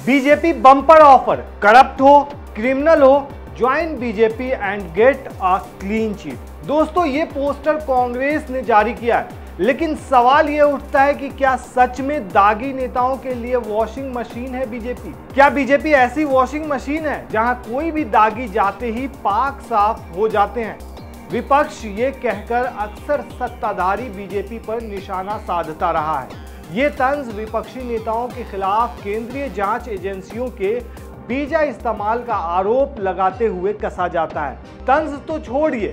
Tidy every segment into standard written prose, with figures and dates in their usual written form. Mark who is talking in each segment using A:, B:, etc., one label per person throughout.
A: BJP bumper offer, corrupt हो, criminal हो, join BJP and get a clean chit. दोस्तों ये पोस्टर कांग्रेस ने जारी किया है, लेकिन सवाल ये उठता है कि क्या सच में दागी नेताओं के लिए वॉशिंग मशीन है बीजेपी? क्या बीजेपी ऐसी वॉशिंग मशीन है जहां कोई भी दागी जाते ही पाक साफ हो जाते हैं? विपक्ष ये कहकर अक्सर सत्ताधारी बीजेपी पर निशाना साधता रहा है। ये तंज विपक्षी नेताओं के खिलाफ केंद्रीय जांच एजेंसियों के बीजा इस्तेमाल का आरोप लगाते हुए कसा जाता है। तंज तो छोड़िए,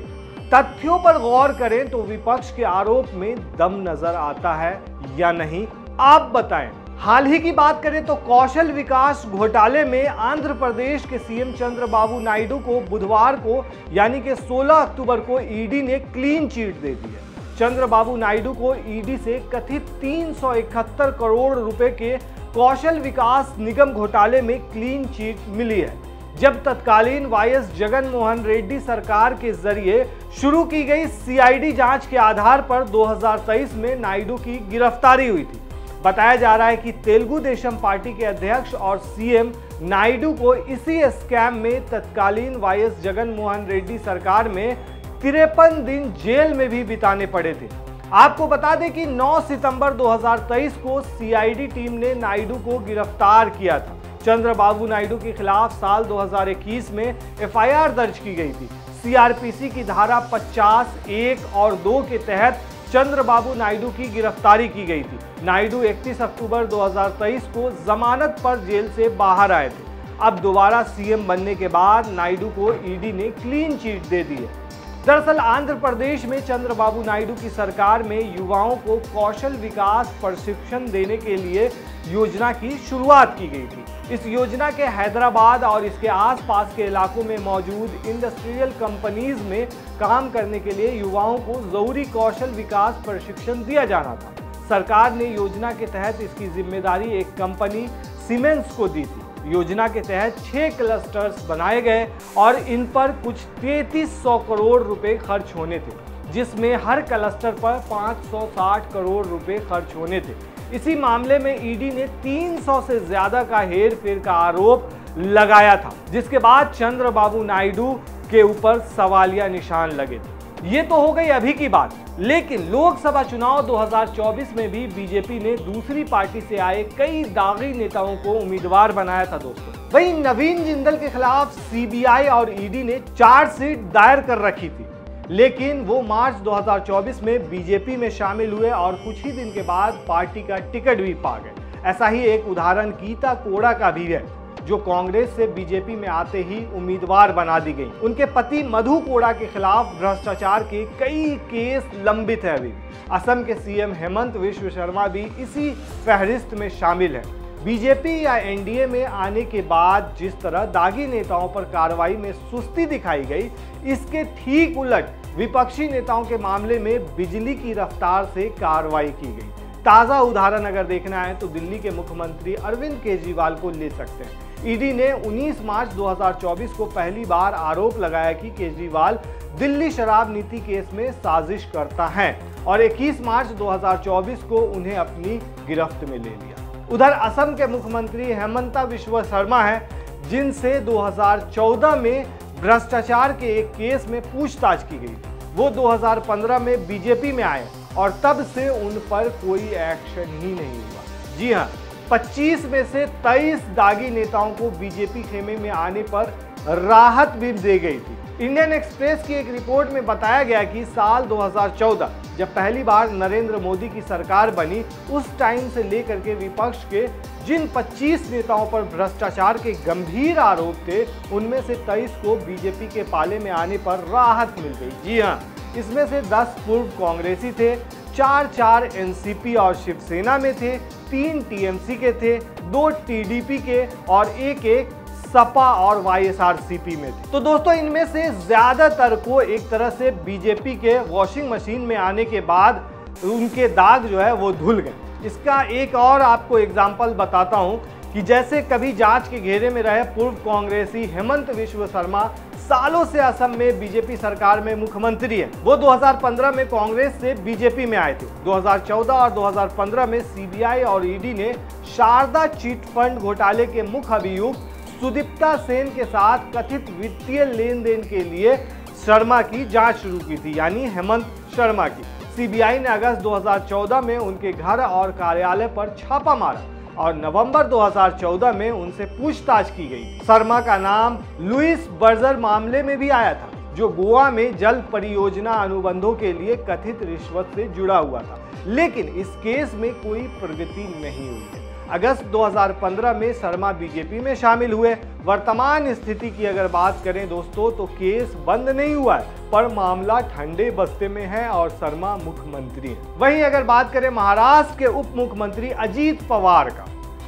A: तथ्यों पर गौर करें तो विपक्ष के आरोप में दम नजर आता है या नहीं, आप बताएं। हाल ही की बात करें तो कौशल विकास घोटाले में आंध्र प्रदेश के सीएम चंद्रबाबू नायडू को बुधवार को यानी कि 16 अक्टूबर को ईडी ने क्लीन चिट दे दी है। चंद्रबाबू नायडू को ईडी से कथित 371 करोड़ रुपए के कौशल विकास निगम घोटाले में क्लीन चिट मिली है। जब तत्कालीन वाईएस जगन मोहन रेड्डी सरकार के जरिए शुरू की गई सीआईडी जांच के आधार पर 2023 में नायडू की गिरफ्तारी हुई थी। बताया जा रहा है कि तेलुगु देशम पार्टी के अध्यक्ष और सीएम नायडू को इसी स्कैम में तत्कालीन वाईएस जगन मोहन रेड्डी सरकार में 53 दिन जेल में भी बिताने पड़े थे। आपको बता दें कि 9 सितंबर 2023 को सीआईडी टीम ने नायडू को गिरफ्तार किया था। चंद्रबाबू नायडू के खिलाफ साल 2021 में एफआईआर दर्ज की गई थी। सीआरपीसी की धारा 50, 1 और 2 के तहत चंद्रबाबू नायडू की गिरफ्तारी की गई थी। नायडू 31 अक्टूबर 2023 को जमानत पर जेल से बाहर आए थे। अब दोबारा सीएम बनने के बाद नायडू को ईडी ने क्लीन चिट दे दी है। दरअसल आंध्र प्रदेश में चंद्रबाबू नायडू की सरकार में युवाओं को कौशल विकास प्रशिक्षण देने के लिए योजना की शुरुआत की गई थी। इस योजना के हैदराबाद और इसके आसपास के इलाकों में मौजूद इंडस्ट्रियल कंपनीज में काम करने के लिए युवाओं को जरूरी कौशल विकास प्रशिक्षण दिया जाना था। सरकार ने योजना के तहत इसकी जिम्मेदारी एक कंपनी सीमेंस को दी थी। योजना के तहत 6 क्लस्टर्स बनाए गए और इन पर कुछ 3300 करोड़ रुपए खर्च होने थे, जिसमें हर क्लस्टर पर 560 करोड़ रुपए खर्च होने थे। इसी मामले में ईडी ने 300 से ज्यादा का हेरफेर का आरोप लगाया था, जिसके बाद चंद्रबाबू नायडू के ऊपर सवालिया निशान लगे थे। ये तो हो गई अभी की बात, लेकिन लोकसभा चुनाव 2024 में भी बीजेपी ने दूसरी पार्टी से आए कई दागी नेताओं को उम्मीदवार बनाया था दोस्तों। वहीं नवीन जिंदल के खिलाफ सीबीआई और ईडी ने चार्जशीट दायर कर रखी थी, लेकिन वो मार्च 2024 में बीजेपी में शामिल हुए और कुछ ही दिन के बाद पार्टी का टिकट भी पा गए। ऐसा ही एक उदाहरण गीता कोड़ा का भी है, जो कांग्रेस से बीजेपी में आते ही उम्मीदवार बना दी गई। उनके पति मधु कोड़ा के खिलाफ भ्रष्टाचार के कई केस लंबित है। अभी असम के सीएम हेमंत विश्व शर्मा भी इसी फहरिस्त में शामिल है। बीजेपी या एनडीए में आने के बाद जिस तरह दागी नेताओं पर कार्रवाई में सुस्ती दिखाई गई, इसके ठीक उलट विपक्षी नेताओं के मामले में बिजली की रफ्तार से कार्रवाई की गई। ताजा उदाहरण अगर देखना है तो दिल्ली के मुख्यमंत्री अरविंद केजरीवाल को ले सकते हैं। ईडी ने 19 मार्च 2024 को पहली बार आरोप लगाया कि केजरीवाल दिल्ली शराब नीति केस में साजिश करता है और 21 मार्च 2024 को उन्हें अपनी गिरफ्त में ले लिया। उधर असम के मुख्यमंत्री हेमंता विश्व शर्मा हैं, जिनसे 2014 में भ्रष्टाचार के एक केस में पूछताछ की गई। वो 2015 में बीजेपी में आए और तब से उन पर कोई एक्शन ही नहीं हुआ। जी हाँ, 25 में से 23 दागी नेताओं को बीजेपी खेमे में आने पर राहत भी दी गई थी। इंडियन एक्सप्रेस की एक रिपोर्ट में बताया गया कि साल 2014 जब पहली बार नरेंद्र मोदी की सरकार बनी, उस टाइम से लेकर के विपक्ष के जिन 25 नेताओं पर भ्रष्टाचार के गंभीर आरोप थे, उनमें से 23 को बीजेपी के पाले में आने पर राहत मिल गई। जी हाँ, इसमें से 10 पूर्व कांग्रेसी थे, 4 एनसीपी और शिवसेना में थे, 3 टीएमसी के थे, 2 टीडीपी के और एक सपा और वाईएसआरसीपी में थे। तो दोस्तों इनमें से ज्यादातर को एक तरह से बीजेपी के वॉशिंग मशीन में आने के बाद उनके दाग जो है वो धुल गए। इसका एक और आपको एग्जाम्पल बताता हूं कि जैसे कभी जांच के घेरे में रहे पूर्व कांग्रेसी हेमंत विश्व शर्मा सालों से असम में बीजेपी सरकार में मुख्यमंत्री हैं। वो 2015 में कांग्रेस से बीजेपी में आए थे। 2014 और 2015 में सीबीआई और ईडी ने शारदा चिट फंड घोटाले के मुख्य अभियुक्त सुदीप्ता सेन के साथ कथित वित्तीय लेन देन के लिए शर्मा की जांच शुरू की थी, यानी हेमंत शर्मा की। सीबीआई ने अगस्त 2014 में उनके घर और कार्यालय पर छापा मारा और नवंबर 2014 में उनसे पूछताछ की गई थी। शर्मा का नाम लुइस बर्जर मामले में भी आया था, जो गोवा में जल परियोजना अनुबंधों के लिए कथित रिश्वत से जुड़ा हुआ था, लेकिन इस केस में कोई प्रगति नहीं हुई है। अगस्त 2015 में शर्मा बीजेपी में शामिल हुए। वर्तमान स्थिति की अगर बात करें दोस्तों, तो केस बंद नहीं हुआ है, पर मामला ठंडे बस्ते में है और शर्मा मुख्यमंत्री हैं। वहीं अगर बात करें महाराष्ट्र के उप मुख्यमंत्री अजीत पवार का,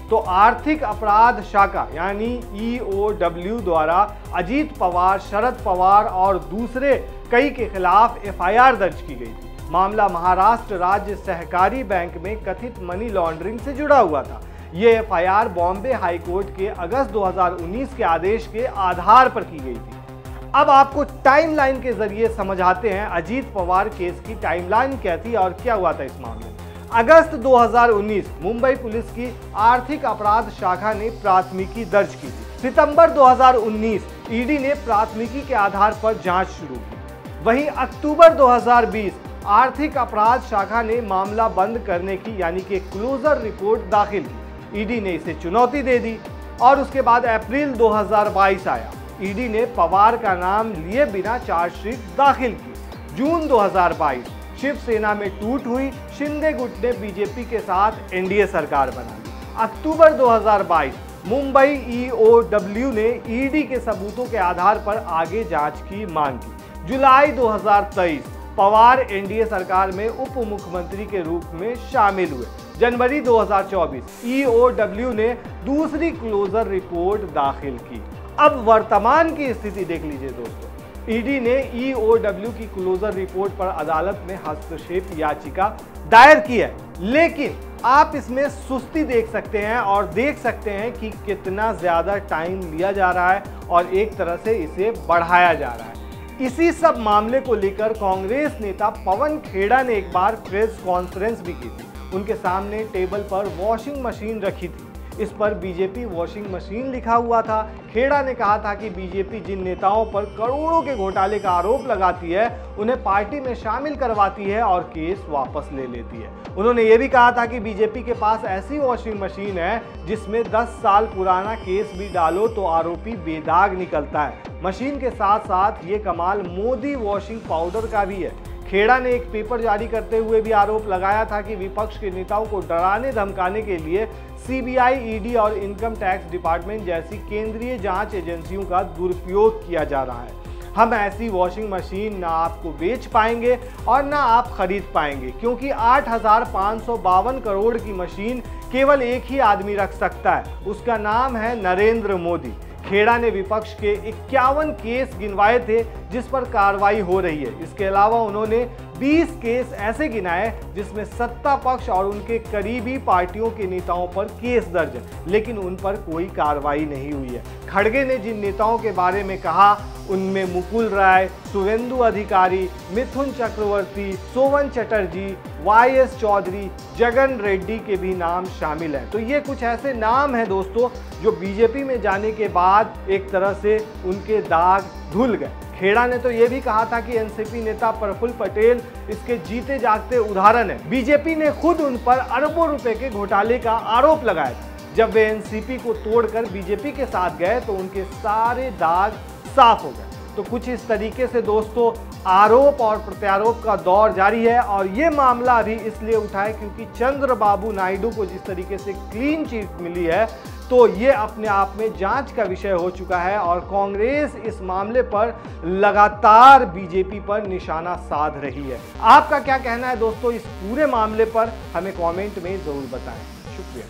A: तो आर्थिक अपराध शाखा यानी EOW द्वारा अजीत पवार, शरद पवार और दूसरे कई के खिलाफ FIR दर्ज की गई थी। मामला महाराष्ट्र राज्य सहकारी बैंक में कथित मनी लॉन्ड्रिंग से जुड़ा हुआ था। ये FIR बॉम्बे हाईकोर्ट के अगस्त 2019 के आदेश के आधार पर की गई थी। अब आपको टाइमलाइन के जरिए समझाते हैं अजीत पवार केस की टाइमलाइन क्या थी और क्या हुआ था इस मामले में। अगस्त 2019 मुंबई पुलिस की आर्थिक अपराध शाखा ने प्राथमिकी दर्ज की थी। सितंबर 2019 ईडी ने प्राथमिकी के आधार पर जांच शुरू की। वहीं अक्टूबर 2020 आर्थिक अपराध शाखा ने मामला बंद करने की यानी कि क्लोजर रिपोर्ट दाखिल की। ईडी ने इसे चुनौती दे दी और उसके बाद अप्रैल 2022 आया। ईडी ने पवार का नाम लिए बिना चार्जशीट दाखिल की। जून 2022 शिवसेना में टूट हुई, शिंदे गुट ने बीजेपी के साथ एनडीए सरकार बना ली। अक्टूबर 2022 मुंबई EOW ने ईडी के सबूतों के आधार पर आगे जांच की मांग की। जुलाई 2023 पवार एनडीए सरकार में उप मुख्यमंत्री के रूप में शामिल हुए। जनवरी 2024 EOW ने दूसरी क्लोजर रिपोर्ट दाखिल की। अब वर्तमान की स्थिति देख लीजिए दोस्तों। ईडी ने EOW की क्लोजर रिपोर्ट पर अदालत में हस्तक्षेप याचिका दायर की है, लेकिन आप इसमें सुस्ती देख सकते हैं और देख सकते हैं कि कितना ज्यादा टाइम लिया जा रहा है और एक तरह से इसे बढ़ाया जा रहा है। इसी सब मामले को लेकर कांग्रेस नेता पवन खेड़ा ने एक बार प्रेस कॉन्फ्रेंस भी की थी। उनके सामने टेबल पर वॉशिंग मशीन रखी थी, इस पर बीजेपी वॉशिंग मशीन लिखा हुआ था। खेड़ा ने कहा था कि बीजेपी जिन नेताओं पर करोड़ों के घोटाले का आरोप लगाती है, उन्हें पार्टी में शामिल करवाती है और केस वापस ले लेती है। उन्होंने ये भी कहा था कि बीजेपी के पास ऐसी वॉशिंग मशीन है जिसमें 10 साल पुराना केस भी डालो तो आरोपी बेदाग निकलता है। मशीन के साथ साथ ये कमाल मोदी वॉशिंग पाउडर का भी है। खेड़ा ने एक पेपर जारी करते हुए भी आरोप लगाया था कि विपक्ष के नेताओं को डराने धमकाने के लिए सीबीआई, ईडी और इनकम टैक्स डिपार्टमेंट जैसी केंद्रीय जांच एजेंसियों का दुरुपयोग किया जा रहा है। हम ऐसी वॉशिंग मशीन ना आपको बेच पाएंगे और ना आप खरीद पाएंगे, क्योंकि 8,552 करोड़ की मशीन केवल एक ही आदमी रख सकता है, उसका नाम है नरेंद्र मोदी। खेड़ा ने विपक्ष के 51 केस गिनवाए थे जिस पर कार्रवाई हो रही है। इसके अलावा उन्होंने 20 केस ऐसे गिनाए जिसमें सत्ता पक्ष और उनके करीबी पार्टियों के नेताओं पर केस दर्ज है, लेकिन उन पर कोई कार्रवाई नहीं हुई है। खड़गे ने जिन नेताओं के बारे में कहा उनमें मुकुल राय, शुवेंदु अधिकारी, मिथुन चक्रवर्ती, सोवन चटर्जी, YS चौधरी, जगन रेड्डी के भी नाम शामिल हैं। तो ये कुछ ऐसे नाम हैं दोस्तों जो बीजेपी में जाने के बाद एक तरह से उनके दाग धुल गए। खेड़ा ने तो ये भी कहा था कि एनसीपी नेता प्रफुल्ल पटेल इसके जीते जागते उदाहरण है। बीजेपी ने खुद उन पर अरबों रुपए के घोटाले का आरोप लगाया था। जब वे एनसीपी को तोड़कर बीजेपी के साथ गए तो उनके सारे दाग साफ हो गए। तो कुछ इस तरीके से दोस्तों आरोप और प्रत्यारोप का दौर जारी है और ये मामला अभी इसलिए उठा है क्योंकि चंद्रबाबू नायडू को जिस तरीके से क्लीन चिट मिली है तो ये अपने आप में जांच का विषय हो चुका है और कांग्रेस इस मामले पर लगातार बीजेपी पर निशाना साध रही है। आपका क्या कहना है दोस्तों इस पूरे मामले पर, हमें कमेंट में जरूर बताएं। शुक्रिया।